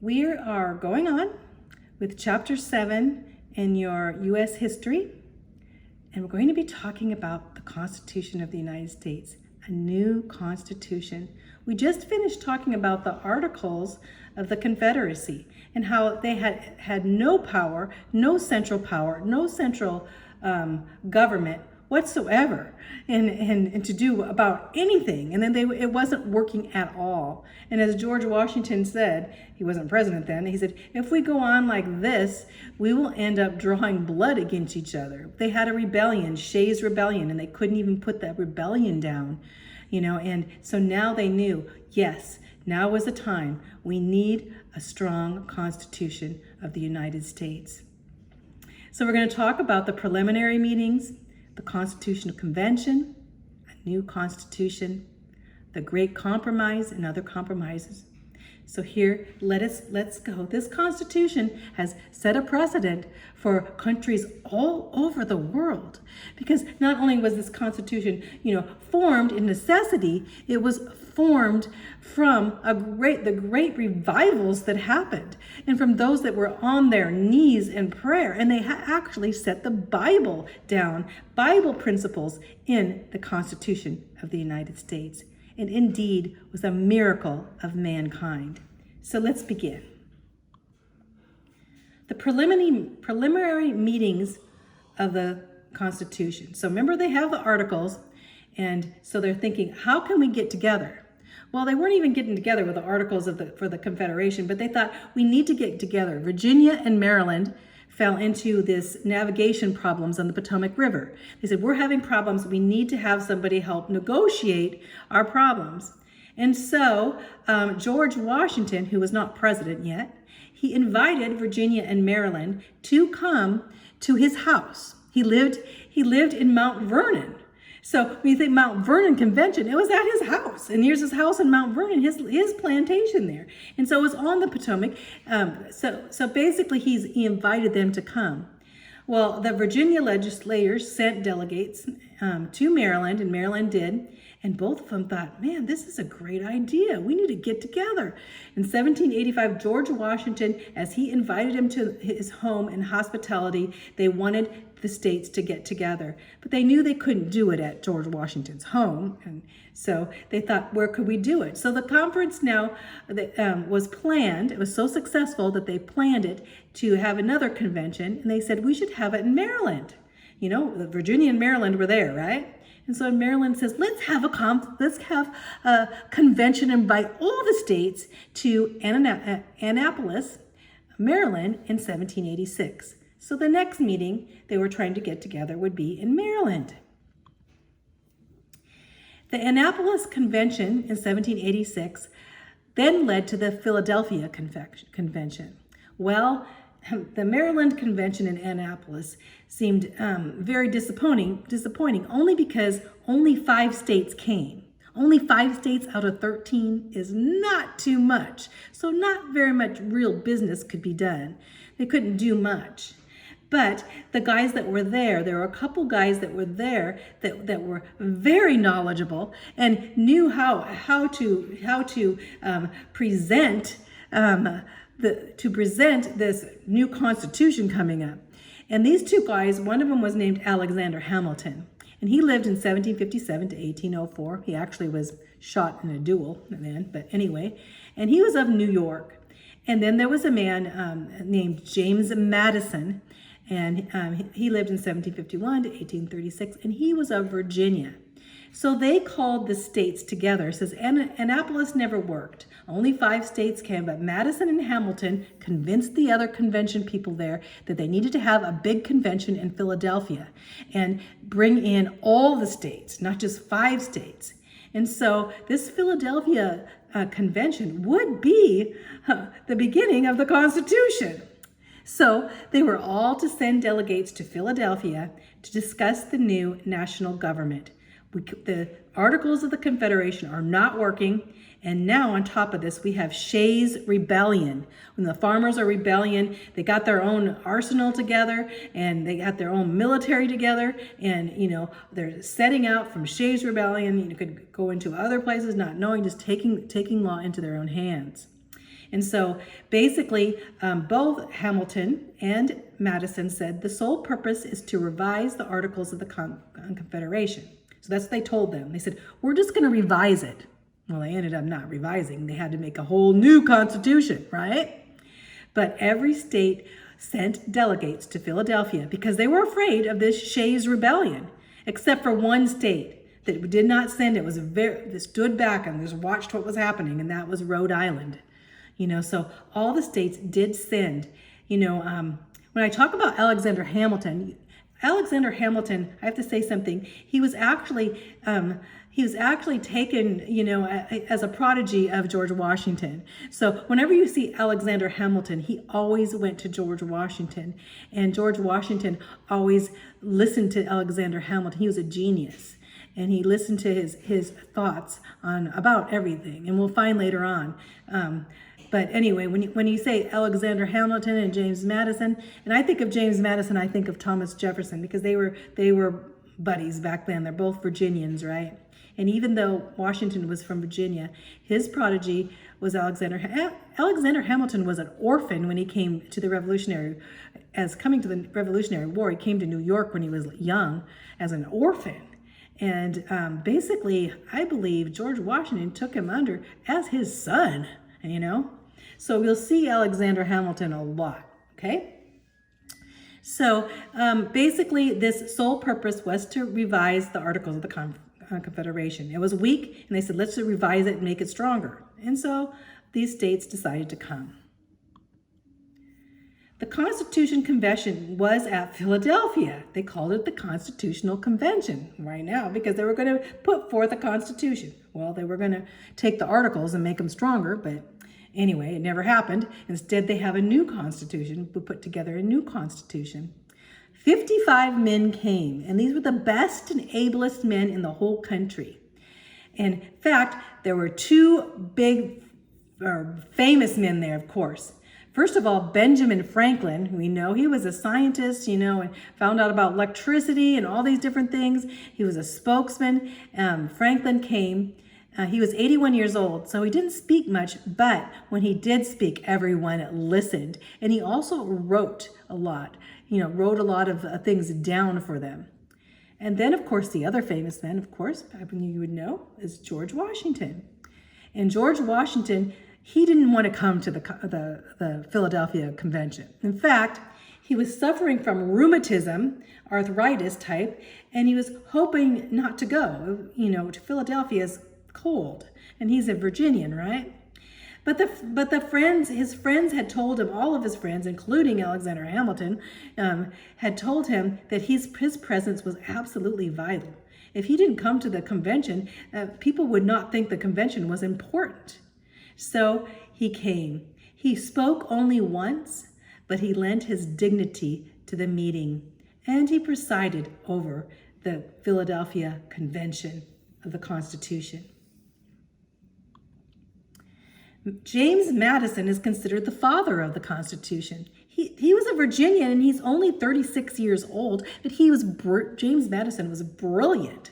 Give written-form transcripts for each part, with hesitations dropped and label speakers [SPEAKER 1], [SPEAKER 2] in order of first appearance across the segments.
[SPEAKER 1] We are going on with Chapter 7 in your U.S. history, and we're going to be talking about the Constitution of the United States, a new Constitution. We just finished talking about the Articles of the Confederacy and how they had no power, no central government whatsoever and to do about anything. And then it wasn't working at all. And as George Washington said, he wasn't president then, he said, if we go on like this, we will end up drawing blood against each other. They had a rebellion, Shays' Rebellion, and they couldn't even put that rebellion down, and so now they knew, yes, now was the time. We need a strong Constitution of the United States. So we're going to talk about the preliminary meetings, the Constitutional Convention, a new Constitution, the Great Compromise, and other compromises. So here, let's go. This Constitution has set a precedent for countries all over the world, because not only was this Constitution, formed in necessity, it was formed from the great revivals that happened, and from those that were on their knees in prayer, and they actually set the Bible down, Bible principles in the Constitution of the United States. It indeed was a miracle of mankind. So let's begin. The preliminary meetings of the Constitution. So remember, they have the articles, and so they're thinking, how can we get together? Well, they weren't even getting together with the articles for the Confederation, but they thought, we need to get together. Virginia and Maryland fell into this navigation problems on the Potomac River. They said, we're having problems. We need to have somebody help negotiate our problems. And so George Washington, who was not president yet, he invited Virginia and Maryland to come to his house. He lived in Mount Vernon. So when you think Mount Vernon Convention, it was at his house. And here's his house in Mount Vernon, his plantation there. And so it was on the Potomac. So basically he invited them to come. Well, the Virginia legislators sent delegates to Maryland, and Maryland did. And both of them thought, man, this is a great idea. We need to get together. In 1785, George Washington, as he invited him to his home in hospitality, they wanted the states to get together. But they knew they couldn't do it at George Washington's home. And so they thought, where could we do it? So the conference now was planned. It was so successful that they planned it to have another convention. And they said, we should have it in Maryland. Virginia and Maryland were there, right? And so Maryland says, let's have a convention, invite all the states to Annapolis, Maryland in 1786. So the next meeting they were trying to get together would be in Maryland. The Annapolis Convention in 1786 then led to the Philadelphia Convention. Well, the Maryland Convention in Annapolis seemed very disappointing only because only 5 states came. Only 5 states out of 13 is not too much. So not very much real business could be done. They couldn't do much. But the guys that were there were a couple guys that were there that were very knowledgeable and knew how to present this new Constitution coming up. And these 2 guys, one of them was named Alexander Hamilton, and he lived in 1757 to 1804. He actually was shot in a duel then, but anyway, and he was of New York. And then there was a man named James Madison, and he lived in 1751 to 1836, and he was of Virginia. So they called the states together. It says Annapolis never worked. Only 5 states came, but Madison and Hamilton convinced the other convention people there that they needed to have a big convention in Philadelphia and bring in all the states, not just 5 states. And so this Philadelphia convention would be the beginning of the Constitution. So they were all to send delegates to Philadelphia to discuss the new national government. The Articles of the Confederation are not working, and now on top of this, we have Shays' Rebellion. When the farmers are rebellion, they got their own arsenal together, and they got their own military together, and they're setting out from Shays' Rebellion. You could go into other places not knowing, just taking law into their own hands. And so basically, both Hamilton and Madison said the sole purpose is to revise the Articles of the Confederation. So that's what they told them. They said, we're just going to revise it. Well, they ended up not revising. They had to make a whole new constitution, right? But every state sent delegates to Philadelphia because they were afraid of this Shays Rebellion, except for one state that did not send it. They stood back and just watched what was happening, and that was Rhode Island. So all the states did send. When I talk about Alexander Hamilton, I have to say something. He was actually taken, as a prodigy of George Washington. So whenever you see Alexander Hamilton, he always went to George Washington, and George Washington always listened to Alexander Hamilton. He was a genius, and he listened to his thoughts about everything, and we'll find later on. But anyway, when you say Alexander Hamilton and James Madison, and I think of James Madison, I think of Thomas Jefferson, because they were buddies back then. They're both Virginians, right? And even though Washington was from Virginia, his prodigy was Alexander. Alexander Hamilton was an orphan when he came to the Revolutionary War. He came to New York when he was young as an orphan. And basically, I believe George Washington took him under as his son, So we'll see Alexander Hamilton a lot, okay? So basically, this sole purpose was to revise the Articles of the Confederation. It was weak, and they said, let's revise it and make it stronger. And so these states decided to come. The Constitution Convention was at Philadelphia. They called it the Constitutional Convention right now because they were going to put forth a constitution. Well, they were going to take the articles and make them stronger, but anyway, it never happened. Instead, they have a new constitution. We put together a new constitution. 55 men came, and these were the best and ablest men in the whole country. In fact, there were two big famous men there, of course. First of all, Benjamin Franklin, we know he was a scientist, and found out about electricity and all these different things. He was a spokesman. Franklin came. He was 81 years old, so he didn't speak much, but when he did speak, everyone listened. And he also wrote a lot, wrote a lot of things down for them. And then, of course, the other famous man, of course, you would know, is George Washington. And George Washington, he didn't want to come to the Philadelphia Convention. In fact, he was suffering from rheumatism, arthritis type, and he was hoping not to go. To Philadelphia's cold, and he's a Virginian, right? But his friends had told him, all of his friends, including Alexander Hamilton, had told him that his presence was absolutely vital. If he didn't come to the convention, people would not think the convention was important. So he came. He spoke only once, but he lent his dignity to the meeting, and he presided over the Philadelphia Convention of the Constitution. James Madison is considered the father of the Constitution. He was a Virginian, and he's only 36 years old, but James Madison was brilliant.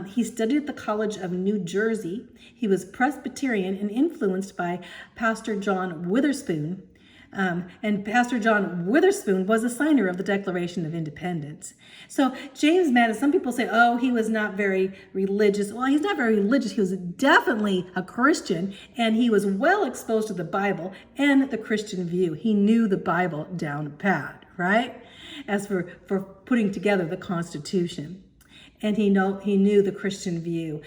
[SPEAKER 1] He studied at the College of New Jersey. He was Presbyterian and influenced by Pastor John Witherspoon. And Pastor John Witherspoon was a signer of the Declaration of Independence. So James Madison, some people say, oh, he was not very religious. Well, he's not very religious. He was definitely a Christian, and he was well exposed to the Bible and the Christian view. He knew the Bible down pat, right? As for putting together the Constitution. And he knew the Christian view,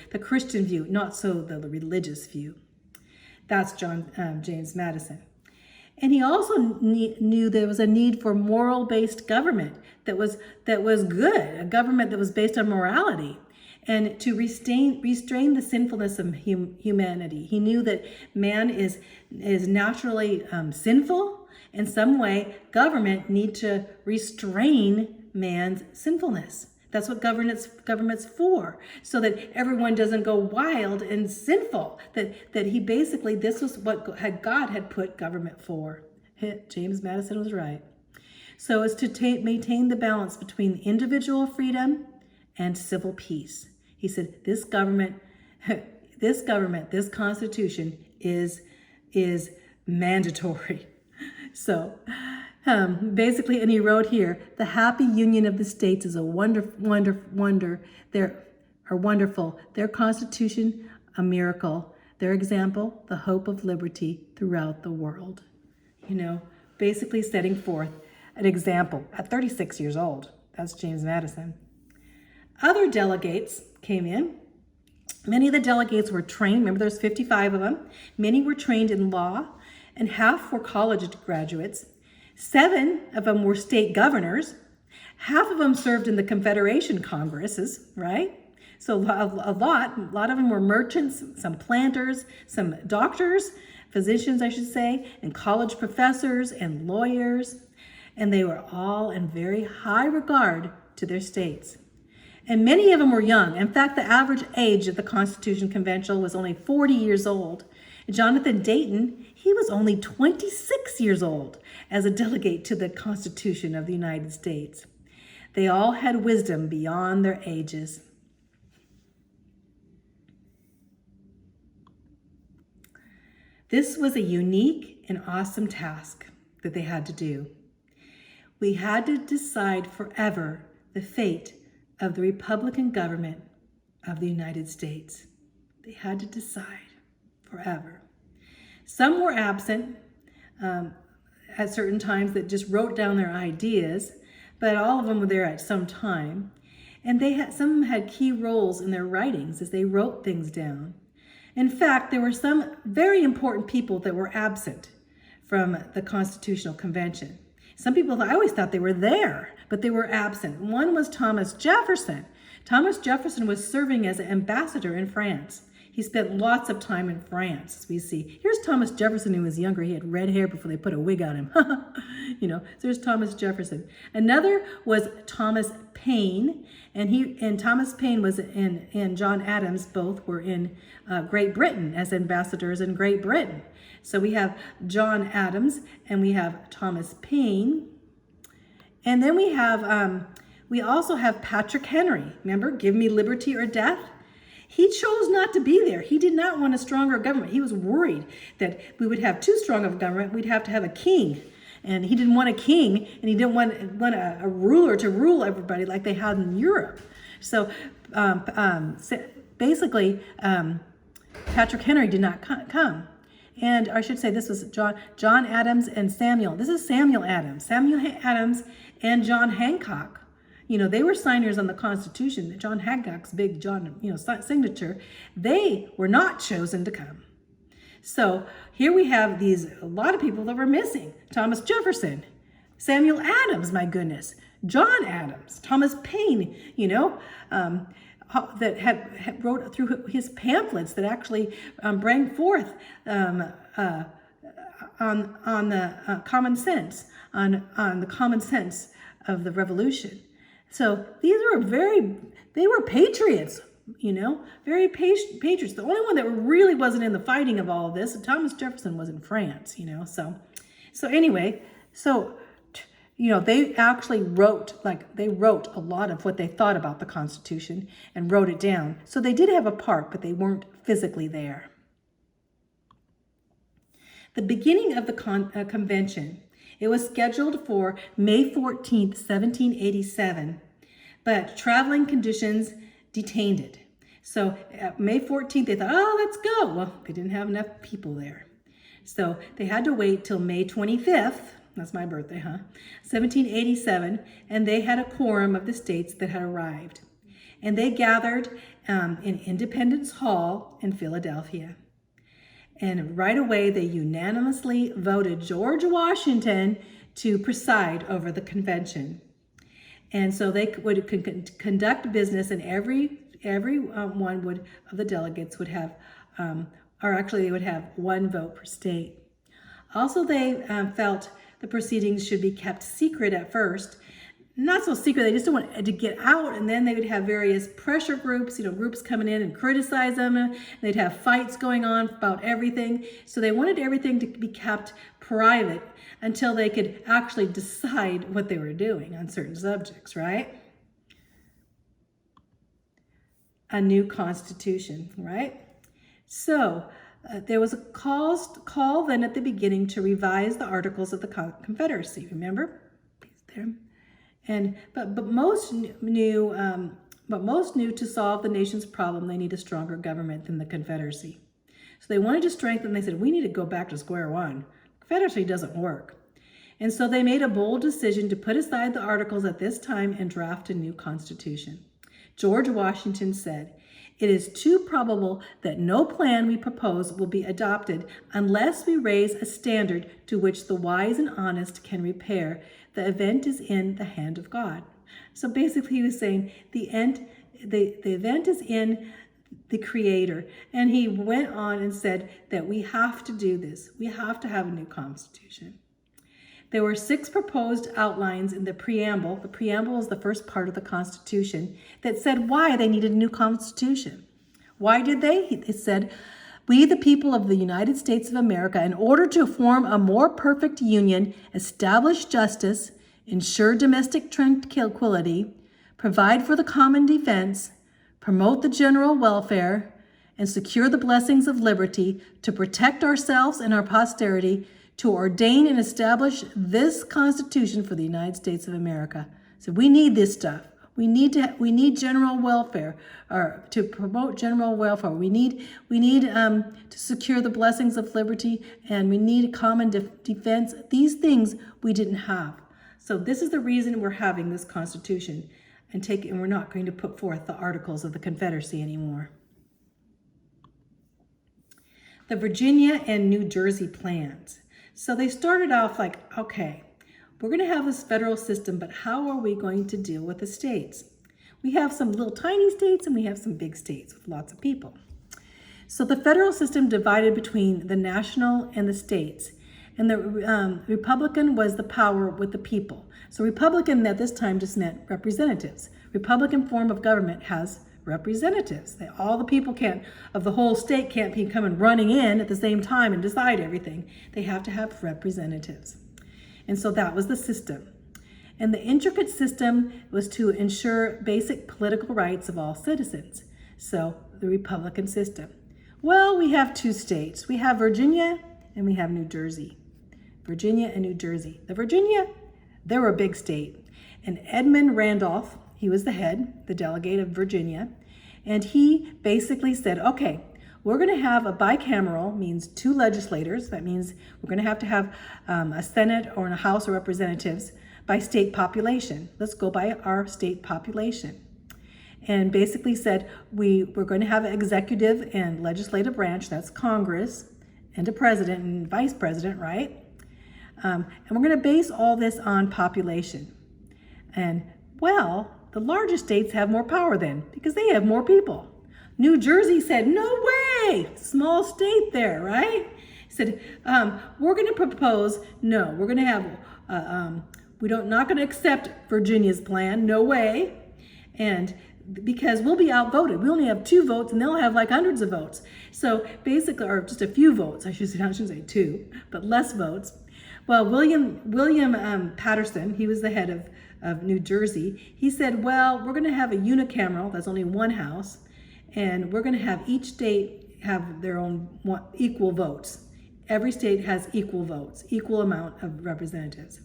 [SPEAKER 1] not so the religious view. That's James Madison. And he also knew there was a need for moral-based government that was good, a government that was based on morality, and to restrain the sinfulness of humanity. He knew that man is naturally sinful. In some way, government need to restrain man's sinfulness. That's what government's for, so that everyone doesn't go wild and sinful. That he basically, this was what God had put government for. James Madison was right. So as to maintain the balance between individual freedom and civil peace. He said, this Constitution is mandatory. So basically, and he wrote here, the happy union of the states is a wonderful. Their Constitution, a miracle. Their example, the hope of liberty throughout the world. Basically setting forth an example at 36 years old. That's James Madison. Other delegates came in. Many of the delegates were trained. Remember, there's 55 of them. Many were trained in law, and half were college graduates. 7 of them were state governors. Half of them served in the Confederation Congresses, right? So a lot of them were merchants, some planters, some doctors, physicians, I should say, and college professors and lawyers. And they were all in very high regard to their states. And many of them were young. In fact, the average age of the Constitution Convention was only 40 years old. Jonathan Dayton, he was only 26 years old as a delegate to the Constitution of the United States. They all had wisdom beyond their ages. This was a unique and awesome task that they had to do. We had to decide forever the fate of the Republican government of the United States. They had to decide forever. Some were absent at certain times that just wrote down their ideas, but all of them were there at some time. And some of them had key roles in their writings as they wrote things down. In fact, there were some very important people that were absent from the Constitutional Convention. Some people, I always thought they were there, but they were absent. One was Thomas Jefferson. Thomas Jefferson was serving as an ambassador in France. He spent lots of time in France, as we see. Here's Thomas Jefferson when he was younger. He had red hair before they put a wig on him. So there's Thomas Jefferson. Another was Thomas Paine, and Thomas Paine was and John Adams both were in Great Britain as ambassadors in Great Britain. So we have John Adams and we have Thomas Paine. And then we also have Patrick Henry. Remember, give me liberty or death? He chose not to be there. He did not want a stronger government. He was worried that we would have too strong of a government. We'd have to have a king. And he didn't want a king, and he didn't want a ruler to rule everybody like they had in Europe. So basically, Patrick Henry did not come. And I should say this was John Adams and Samuel. This is Samuel Adams. Samuel Adams and John Hancock. They were signers on the Constitution. John Hancock's big signature. They were not chosen to come. So here we have a lot of people that were missing. Thomas Jefferson, Samuel Adams, my goodness, John Adams, Thomas Paine, that had wrote through his pamphlets that actually bring forth on the common sense, on the common sense of the revolution. So these were they were patriots, very patriots. The only one that really wasn't in the fighting of all of this, Thomas Jefferson, was in France, So anyway, they actually wrote a lot of what they thought about the Constitution and wrote it down. So they did have a part, but they weren't physically there. The beginning of the convention, it was scheduled for May 14th, 1787, but traveling conditions detained it. So May 14th, they thought, let's go. Well, they didn't have enough people there. So they had to wait till May 25th, that's my birthday, 1787, and they had a quorum of the states that had arrived. And they gathered in Independence Hall in Philadelphia. And right away, they unanimously voted George Washington to preside over the convention. And so they would conduct business, and every one of the delegates would have, they would have one vote per state. Also, they felt the proceedings should be kept secret at first. Not so secret, they just don't want to get out, and then they would have various pressure groups, groups coming in and criticize them, and they'd have fights going on about everything. So they wanted everything to be kept private until they could actually decide what they were doing on certain subjects, right? A new constitution, right? So there was a call then at the beginning to revise the Articles of the Confederacy. Remember, there, and but most knew to solve the nation's problem, they need a stronger government than the Confederacy. So they wanted to strengthen. They said we need to go back to square one. Confederacy doesn't work. And so they made a bold decision to put aside the Articles at this time and draft a new Constitution. George Washington said, "It is too probable that no plan we propose will be adopted unless we raise a standard to which the wise and honest can repair. The event is in the hand of God." So basically he was saying the event is in the Creator. And he went on and said that we have to do this. We have to have a new Constitution. There were 6 proposed outlines in the preamble. The preamble is the first part of the Constitution that said why they needed a new Constitution. Why did they? It said, "We, the people of the United States of America, in order to form a more perfect union, establish justice, ensure domestic tranquility, provide for the common defense, promote the general welfare, and secure the blessings of liberty, to protect ourselves and our posterity, to ordain and establish this Constitution for the United States of America." So we need this stuff. We need general welfare, or to promote general welfare. We need to secure the blessings of liberty, and we need common defense. These things we didn't have. So this is the reason we're having this Constitution, and we're not going to put forth the Articles of the Confederacy anymore. The Virginia and New Jersey plans. So they started off like, okay, we're going to have this federal system, but how are we going to deal with the states? We have some little tiny states and we have some big states with lots of people. So the federal system divided between the national and the states. And the Republican was the power with the people. So Republican at this time just meant representatives. Republican form of government has representatives. All the people of the whole state can't be coming running in at the same time and decide everything. They have to have representatives. And so that was the system. And the intricate system was to ensure basic political rights of all citizens. So the Republican system. Well, we have 2 states. We have Virginia and we have New Jersey. Virginia and New Jersey. The Virginia, they were a big state. And Edmund Randolph, he was the delegate of Virginia, and he basically said, okay, we're going to have a bicameral, means 2 legislators. That means we're going to have a Senate or a House of Representatives by state population. Let's go by our state population. And basically said we're going to have an executive and legislative branch, that's Congress, and a president and vice president, right? And we're going to base all this on population. And well, the larger states have more power then because they have more people. New Jersey said, no way, small state there, right? Said, we're going to propose, no, we're going to have, not going to accept Virginia's plan, no way. And because we'll be outvoted. We only have 2 votes and they'll have like hundreds of votes. So basically, or just a few votes, I shouldn't say 2, but less votes. Well, William Patterson, he was the head of New Jersey. He said, well, we're going to have a unicameral, that's only 1 house, and we're going to have each state have their own equal votes. Every state has equal votes, equal amount of representatives.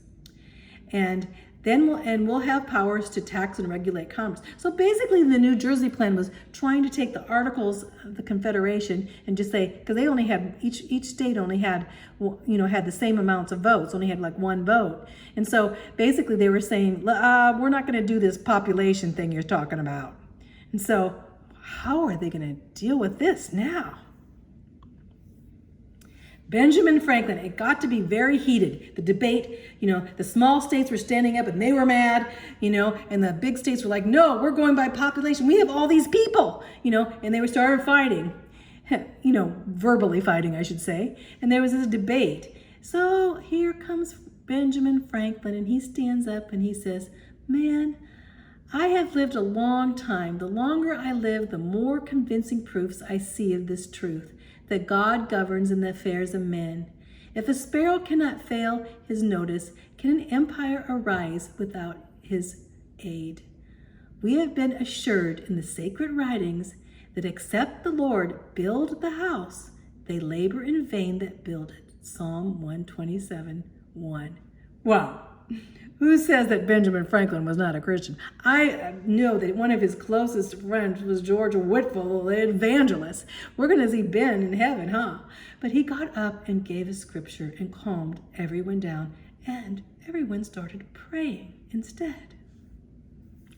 [SPEAKER 1] And then we'll have powers to tax and regulate commerce. So basically the New Jersey plan was trying to take the Articles of the Confederation and just say, because they only had, each state only had, had the same amounts of votes, only had like 1 vote. And so basically they were saying, we're not going to do this population thing you're talking about. And so how are they going to deal with this now? Benjamin Franklin, it got to be very heated. The debate, the small states were standing up and they were mad, and the big states were like, no, we're going by population. We have all these people, and they started fighting, verbally fighting, I should say. And there was this debate. So here comes Benjamin Franklin, and he stands up and he says, man, I have lived a long time. The longer I live, the more convincing proofs I see of this truth, that God governs in the affairs of men. If a sparrow cannot fail his notice, can an empire arise without his aid? We have been assured in the sacred writings that except the Lord build the house, they labor in vain that build it. Psalm 127:1. Wow. Who says that Benjamin Franklin was not a Christian? I know that one of his closest friends was George Whitfield, the evangelist. We're going to see Ben in heaven, huh? But he got up and gave a scripture and calmed everyone down, and everyone started praying instead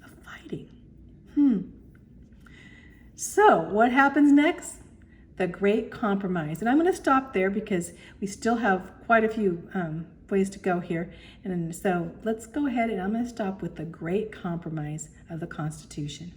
[SPEAKER 1] of fighting. So what happens next? The Great Compromise. And I'm going to stop there because we still have quite a few ways to go here. And so let's go ahead and I'm going to stop with the Great Compromise of the Constitution.